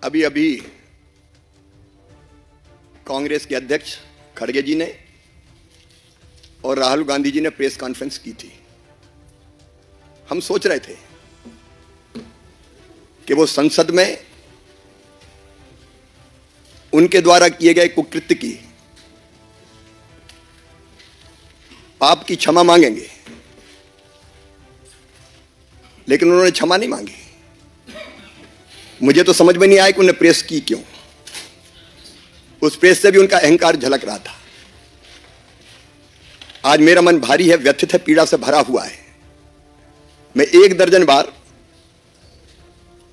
अभी अभी कांग्रेस के अध्यक्ष खड़गे जी ने और राहुल गांधी जी ने प्रेस कॉन्फ्रेंस की थी। हम सोच रहे थे कि वो संसद में उनके द्वारा किए गए कुकृत्य की पाप की क्षमा मांगेंगे, लेकिन उन्होंने क्षमा नहीं मांगी। मुझे तो समझ में नहीं आया कि उन्होंने प्रेस की क्यों। उस प्रेस से भी उनका अहंकार झलक रहा था। आज मेरा मन भारी है, व्यथित है, पीड़ा से भरा हुआ है। मैं 1 दर्जन बार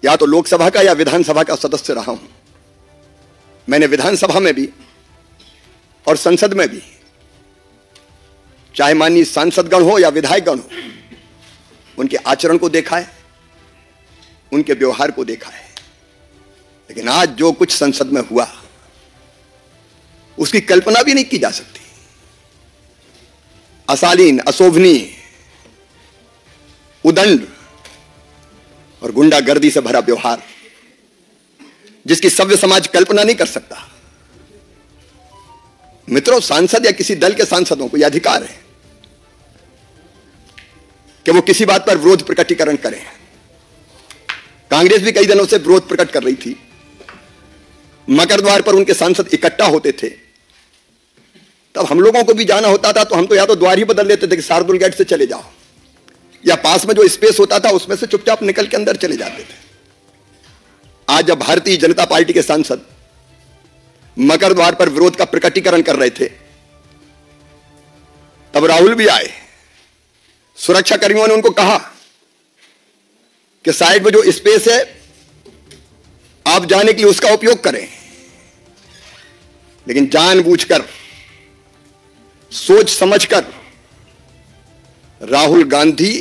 या तो लोकसभा का या विधानसभा का सदस्य रहा हूं। मैंने विधानसभा में भी और संसद में भी, चाहे माननीय सांसदगण हो या विधायकगण हो, उनके आचरण को देखा है, उनके व्यवहार को देखा है। लेकिन आज जो कुछ संसद में हुआ उसकी कल्पना भी नहीं की जा सकती। अशालीन, अशोभनीय, उदंड और गुंडागर्दी से भरा व्यवहार, जिसकी सभ्य समाज कल्पना नहीं कर सकता। मित्रों, सांसद या किसी दल के सांसदों को यह अधिकार है कि वो किसी बात पर विरोध प्रकटीकरण करें। कांग्रेस भी कई दिनों से विरोध प्रकट कर रही थी। मकर द्वार पर उनके सांसद इकट्ठा होते थे, तब हम लोगों को भी जाना होता था तो हम तो या तो द्वार ही बदल लेते थे कि शार्दुल गेट से चले जाओ, या पास में जो स्पेस होता था उसमें से चुपचाप निकल के अंदर चले जाते थे। आज जब भारतीय जनता पार्टी के सांसद मकर द्वार पर विरोध का प्रकटीकरण कर रहे थे, तब राहुल भी आए। सुरक्षा कर्मियों ने उनको कहा कि साइड में जो स्पेस है आप जाने के लिए उसका उपयोग करें। लेकिन जानबूझकर, सोच समझकर राहुल गांधी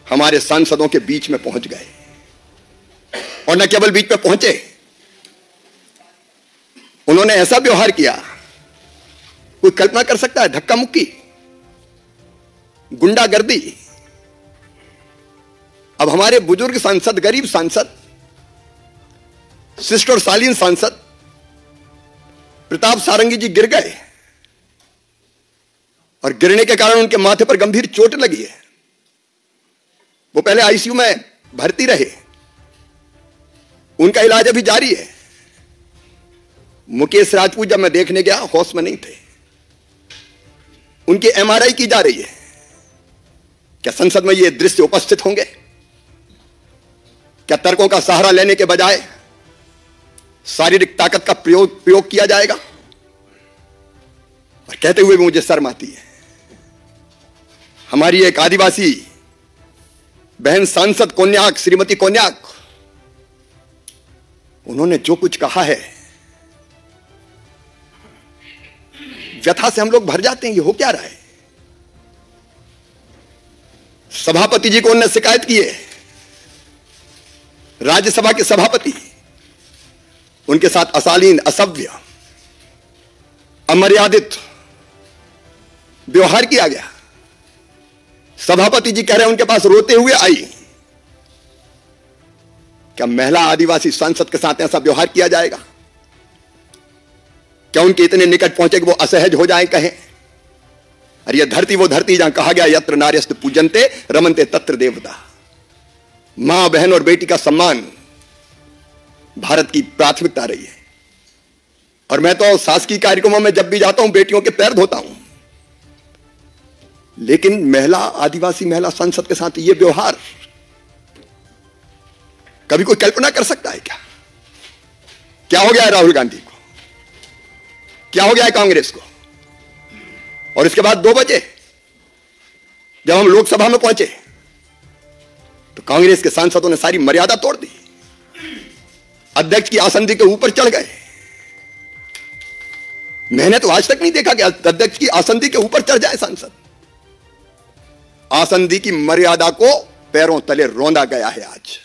हमारे सांसदों के बीच में पहुंच गए। और न केवल बीच में पहुंचे, उन्होंने ऐसा व्यवहार किया, कोई कल्पना कर सकता है? धक्का मुक्की, गुंडागर्दी। अब हमारे बुजुर्ग सांसद, गरीब सांसद, शिष्ट और शालीन सांसद प्रताप सारंगी जी गिर गए और गिरने के कारण उनके माथे पर गंभीर चोट लगी है। वो पहले आईसीयू में भर्ती रहे, उनका इलाज अभी जारी है। मुकेश राजपूत जब मैं देखने गया, होश में नहीं थे। उनकी एमआरआई की जा रही है। क्या संसद में ये दृश्य उपस्थित होंगे? क्या तर्कों का सहारा लेने के बजाय शारीरिक ताकत का प्रयोग किया जाएगा? और कहते हुए भी मुझे शर्म आती है। हमारी एक आदिवासी बहन सांसद कोन्याक, श्रीमती कोन्याक, उन्होंने जो कुछ कहा है, व्यथा से हम लोग भर जाते हैं। ये हो क्या रहा है? सभापति जी को उन्होंने शिकायत की है। राज्यसभा के सभापति, उनके साथ अशालीन, असभ्य, अमर्यादित व्यवहार किया गया। सभापति जी कह रहे हैं उनके पास रोते हुए आई। क्या महिला आदिवासी सांसद के साथ ऐसा व्यवहार किया जाएगा? क्या उनके इतने निकट पहुंचे कि वो असहज हो जाए, कहें अरे यह धरती वो धरती जहां कहा गया यत्र नार्यस्तु पूजन्ते रमन्ते तत्र देवता। मां, बहन और बेटी का सम्मान भारत की प्राथमिकता रही है। और मैं तो शासकीय कार्यक्रमों में जब भी जाता हूं बेटियों के पैर धोता हूं, लेकिन महिला, आदिवासी महिला सांसद के साथ यह व्यवहार, कभी कोई कल्पना कर सकता है क्या? क्या हो गया है राहुल गांधी को? क्या हो गया है कांग्रेस को? और इसके बाद 2 बजे जब हम लोकसभा में पहुंचे तो कांग्रेस के सांसदों ने सारी मर्यादा तोड़ दी, अध्यक्ष की आसंदी के ऊपर चढ़ गए। मैंने तो आज तक नहीं देखा कि अध्यक्ष की आसंदी के ऊपर चढ़ जाए सांसद। आसंदी की मर्यादा को पैरों तले रौंदा गया है। आज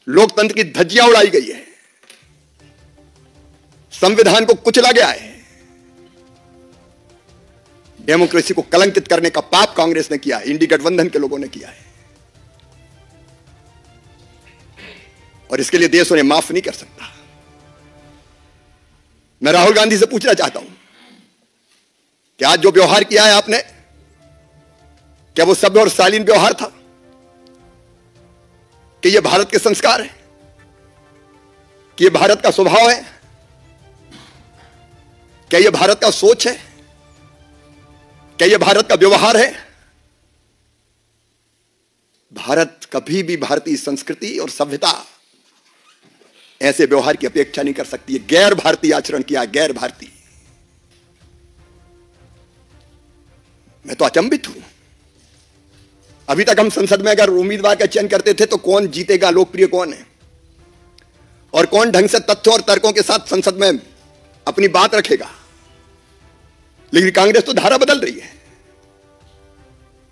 लोकतंत्र की धज्जियां उड़ाई गई है, संविधान को कुचला गया है। डेमोक्रेसी को कलंकित करने का पाप कांग्रेस ने किया है, इंडी गठबंधन के लोगों ने किया है। और इसके लिए देश उन्हें माफ नहीं कर सकता। मैं राहुल गांधी से पूछना चाहता हूं कि आज जो व्यवहार किया है आपने, क्या वो सभ्य और शालीन व्यवहार था? कि ये भारत के संस्कार है? कि ये भारत का स्वभाव है? क्या ये भारत का सोच है? क्या ये भारत का व्यवहार है? भारत कभी भी भारतीय संस्कृति और सभ्यता ऐसे व्यवहार की अपेक्षा नहीं कर सकती है। गैर भारतीय आचरण किया, गैर भारतीय। मैं तो अचंभित हूं। अभी तक हम संसद में अगर उम्मीदवार का चयन करते थे तो कौन जीतेगा, लोकप्रिय कौन है और कौन ढंग से तथ्यों और तर्कों के साथ संसद में अपनी बात रखेगा। लेकिन कांग्रेस तो धारा बदल रही है।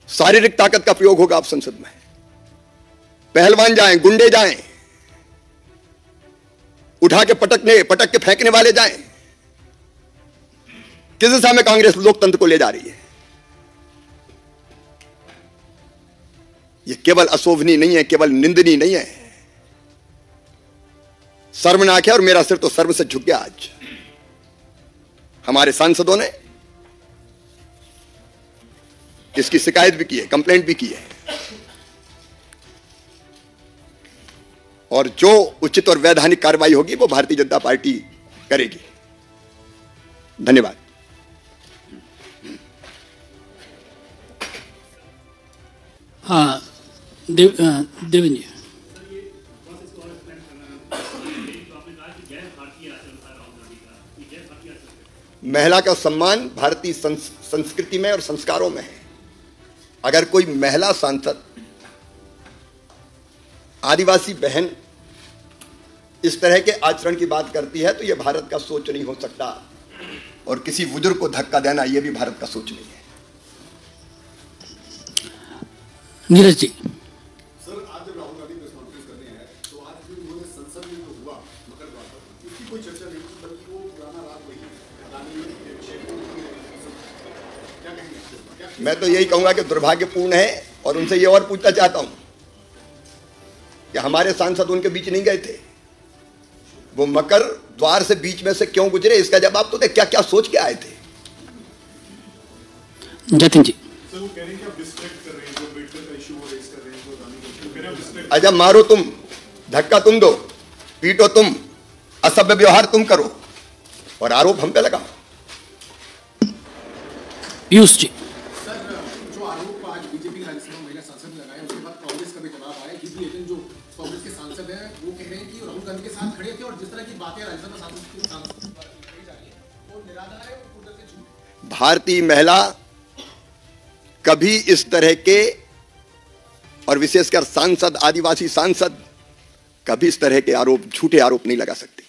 शारीरिक ताकत का प्रयोग होगा अब संसद में। पहलवान जाएं, गुंडे जाएं, उठा के पटक के फेंकने वाले जाएं। किस दिशा में कांग्रेस लोकतंत्र को ले जा रही है? यह केवल अशोभनीय नहीं है, केवल निंदनीय नहीं है, शर्मनाक है। और मेरा सिर तो सर्व से झुक गया। आज हमारे सांसदों ने इसकी शिकायत भी की है, कंप्लेंट भी की है, और जो उचित और वैधानिक कार्रवाई होगी वो भारतीय जनता पार्टी करेगी। धन्यवाद। हाँ, देवेंद्र जी। महिला का सम्मान भारतीय संस्कृति में और संस्कारों में है। अगर कोई महिला सांसद, आदिवासी बहन इस तरह के आचरण की बात करती है तो यह भारत का सोच नहीं हो सकता, और किसी बुजुर्ग को धक्का देना यह भी भारत का सोच नहीं है। नीरज जी। सर, आज जब राहुल गांधी प्रेस कॉन्फ्रेंस कर रहे हैं तो आज जो उन्होंने संसद में जो हुआ मकर द्वार पर, इसकी कोई चर्चा नहीं की, बल्कि वो पुराना राग वही क्या कहेंगे? मैं तो यही कहूंगा कि दुर्भाग्यपूर्ण है, और उनसे ये और पूछना चाहता हूं कि हमारे सांसद उनके बीच नहीं गए थे। वो मकर द्वार से बीच में से क्यों गुजरे, इसका जवाब तो दे। क्या क्या सोच के आए थे? जतिन जी। सर, वो कह रहे हैं कि आप डिस्ट्रैक्ट कर रहे हैं, जो अम्बेडकर का इशू वो रेज कर रहे हैं, जो गांधी का इशू, कह रहे हैं आप डिस्ट्रैक्ट। अच्छा, मारो तुम, धक्का तुम दो, पीटो तुम, असभ्य व्यवहार तुम करो, और आरोप हम पे लगाओ। पीयूष जी। सर, जो आरोप आज बीजेपी की राज्यसभा महिला सांसद ने लगाए, उसके बाद कांग्रेस का भी जवाब आया, क्योंकि लेकिन जो कांग्रेस के सांसद हैं वो कह रहे हैं कि राहुल गांधी के साथ खड़े थे, और जिस तरह की बातें राज्यसभा सांसद कही जा रही है वो निराधार है, वो पूरी तरह से झूठ। भारतीय महिला कभी इस तरह के, और विशेषकर सांसद, आदिवासी सांसद, कभी इस तरह के आरोप, झूठे आरोप नहीं लगा सकती।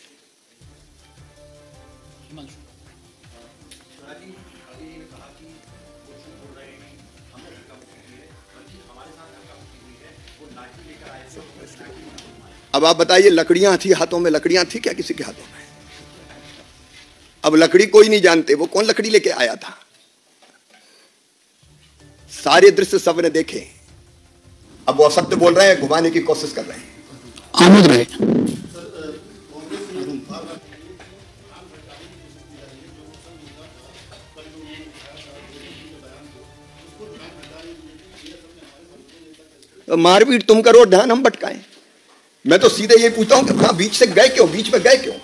अब आप बताइए, लकड़ियां थी हाथों में, लकड़ियां थी क्या किसी के हाथों में? अब लकड़ी कोई नहीं जानते, वो कौन लकड़ी लेके आया था? सारे दृश्य सबने देखे। अब वो असत्य बोल रहे हैं, घुमाने की कोशिश कर रहे हैं। आमोद रहे। मारपीट तुम करो, ध्यान हम भटकाएं। मैं तो सीधे ये पूछता हूं कि हाँ, बीच से गए क्यों, बीच में गए क्यों?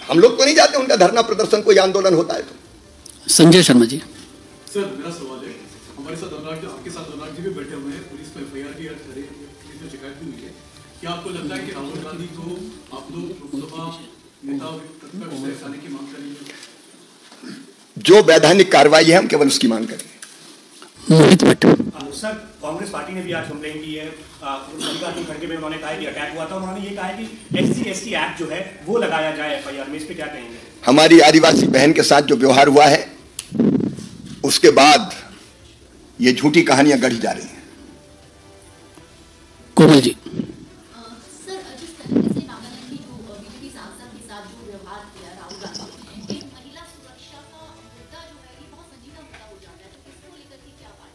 हम लोग तो नहीं जाते उनका धरना प्रदर्शन, कोई आंदोलन होता है तो। संजय शर्मा जी। सर, मेरा सवाल है, हमारे साथ अनुराग जी, आपके साथ अनुराग जी भी बैठे हुए हैं, पुलिस में एफआईआर भी करे, पुलिस में शिकायत भी हुई है। क्या आपको लगता है कि राहुल गांधी को आप लोग लोकसभा नेता हटाने की मांग करेंगे? जो वैधानिक कार्रवाई है हम केवल उसकी मांग करेंगे। मोहित भट्ट। सर, कांग्रेस पार्टी ने भी आज कंप्लेंट की है, मल्लिकार्जुन खड़गे में उन्होंने कहा कि अटैक हुआ था, उन्होंने ये कहा है कि SC/ST एक्ट जो है वो लगाया जाए एफआईआर में। इस पे क्या कहेंगे? हमारी आदिवासी बहन के साथ जो व्यवहार हुआ है, उसके बाद ये झूठी कहानियां गढ़ी जा रही हैं। कोमल जी। सर, जिस तरीके से नागालैंड की जो बीजेपी सांसद के साथ जो व्यवहार किया राहुल गांधी ने, एक महिला सुरक्षा का मुद्दा जो है ये बहुत संजीदा मुद्दा हो जाता है, तो इसको लेकर के क्या बात?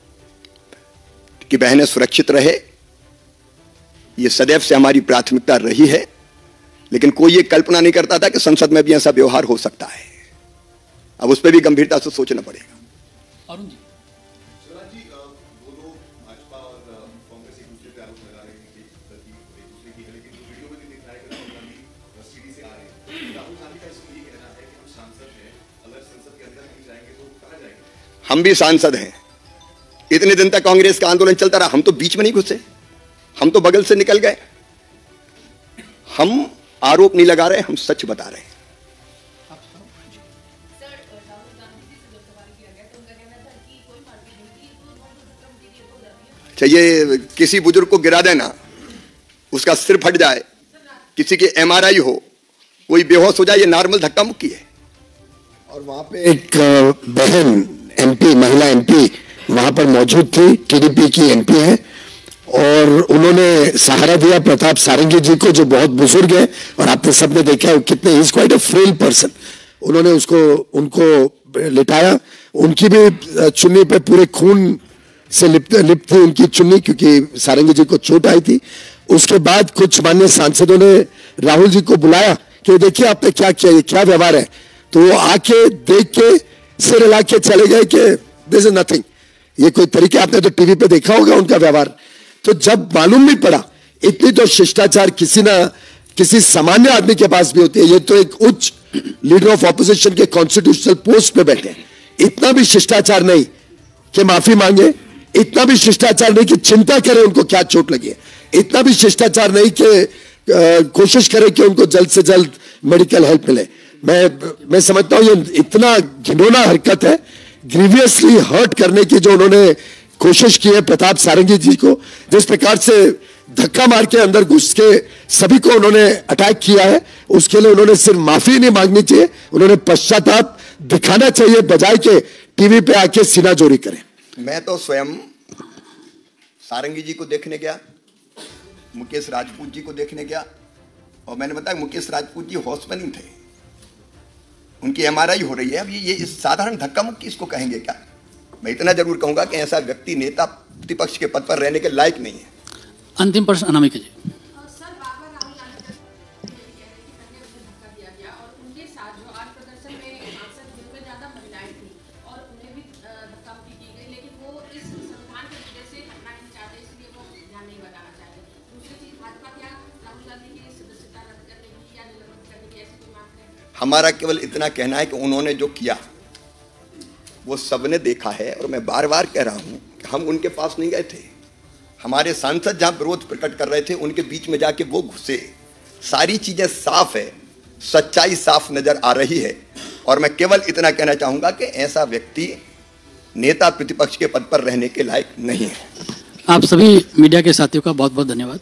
कि बहनें सुरक्षित रहे, ये सदैव से हमारी प्राथमिकता रही है। लेकिन कोई ये कल्पना नहीं करता था कि संसद में भी ऐसा व्यवहार हो सकता है। अब उस पर भी गंभीरता से सोचना पड़ेगा। अरुण जी, शिवराज जी, दोनों भाजपा और कांग्रेस एक दूसरे पे आरोप लगा रहे हैं कि एक दूसरे की है, लेकिन जो वीडियो में दिख रहा है कि राहुल गांधी सीढ़ी से आ रहे हैं। राहुल गांधी का इसमें ये कहना है कि हम सांसद हैं, अगर संसद के अंदर नहीं जाएंगे तो कहाँ जाएंगे? हम भी सांसद हैं। इतने दिन तक कांग्रेस का आंदोलन चलता रहा, हम तो बीच में नहीं घुसे, हम तो बगल से निकल गए। हम आरोप नहीं लगा रहे, हम सच बता रहे हैं। सर राहुल गांधी जी से जब सवाल किया गया तो उनका कहना था कि कोई मारपीट नहीं की, तो बहुत धक्का मुक्की की हो जाती है। चाहिए किसी बुजुर्ग को गिरा देना, उसका सिर फट जाए, किसी की MRI हो, कोई बेहोश हो जाए, ये नॉर्मल धक्का मुक्की है। और वहां पे एक बहन MP, महिला MP वहां पर मौजूद थी, TDP की MP है, और उन्होंने सहारा दिया प्रताप सारंगी जी को, जो बहुत बुजुर्ग है और आपने सबने देखा है कितने, he is quite a frail person. उन्होंने उनको लिटाया, उनकी भी चुन्नी पे पूरे खून से लिप्त थी उनकी चुन्नी, क्योंकि सारंगी जी को चोट आई थी। उसके बाद कुछ माननीय सांसदों ने राहुल जी को बुलाया कि देखिए आपने क्या किया, ये क्या व्यवहार है। तो वो आके देख के सिर हिला के चले गए कि दिस इज नथिंग, ये कोई तरीके, आपने तो टीवी पे देखा होगा उनका व्यवहार। तो जब मालूम नहीं पड़ा, इतनी तो शिष्टाचार किसी सामान्य आदमी के पास भी होती है, ये तो एक उच्च लीडर ऑफ ऑपोजिशन के कॉन्स्टिट्यूशनल पोस्ट पे बैठे, इतना भी शिष्टाचार नहीं कि माफी मांगे, इतना भी शिष्टाचार नहीं कि चिंता करे उनको क्या चोट लगी है, इतना भी शिष्टाचार नहीं कि कोशिश करे कि उनको जल्द से जल्द मेडिकल हेल्प मिले। मैं समझता हूं ये इतना घिनौना हरकत है, ग्रीवियसली हर्ट करने की जो उन्होंने कोशिश की है प्रताप सारंगी जी को, जिस प्रकार से धक्का मार के अंदर घुस के सभी को उन्होंने अटैक किया है, उसके लिए उन्होंने सिर्फ माफी नहीं मांगनी चाहिए, उन्होंने पश्चाताप दिखाना चाहिए, बजाय के टीवी पे आके सीना जोरी करें। मैं तो स्वयं सारंगी जी को देखने गया, मुकेश राजपूत जी को देखने गया, और मैंने बताया मुकेश राजपूत जी होश में नहीं थे, उनकी MRI हो रही है। अब ये इस साधारण धक्का मुक्की इसको कहेंगे क्या? मैं इतना जरूर कहूंगा कि ऐसा व्यक्ति नेता प्रतिपक्ष के पद पर रहने के लायक नहीं है। अंतिम प्रश्न अनामिका जी। सर बार-बार राहुल गांधी कह रहे हैं कि पहले उन्हें धक्का दिया गया, और उनके साथ जो आज प्रदर्शन में सांसद जिनमें ज्यादा महिलाएं थी और उन्हें भी धक्का मुक्की की गई, लेकिन वो इस संविधान के वजह से हटना नहीं चाहते, इसलिए वो ध्यान नहीं बताना चाहते। दूसरी चीज, भाजपा क्या राहुल गांधी की सदस्यता रद्द करने की या निलंबित करने की ऐसी कोई मांग है? हमारा केवल इतना कहना है कि उन्होंने जो किया वो सबने देखा है, और मैं बार बार कह रहा हूं कि हम उनके पास नहीं गए थे। हमारे सांसद जहां विरोध प्रकट कर रहे थे उनके बीच में जाके वो घुसे। सारी चीजें साफ है, सच्चाई साफ नजर आ रही है, और मैं केवल इतना कहना चाहूंगा कि ऐसा व्यक्ति नेता प्रतिपक्ष के पद पर रहने के लायक नहीं है। आप सभी मीडिया के साथियों का बहुत बहुत धन्यवाद।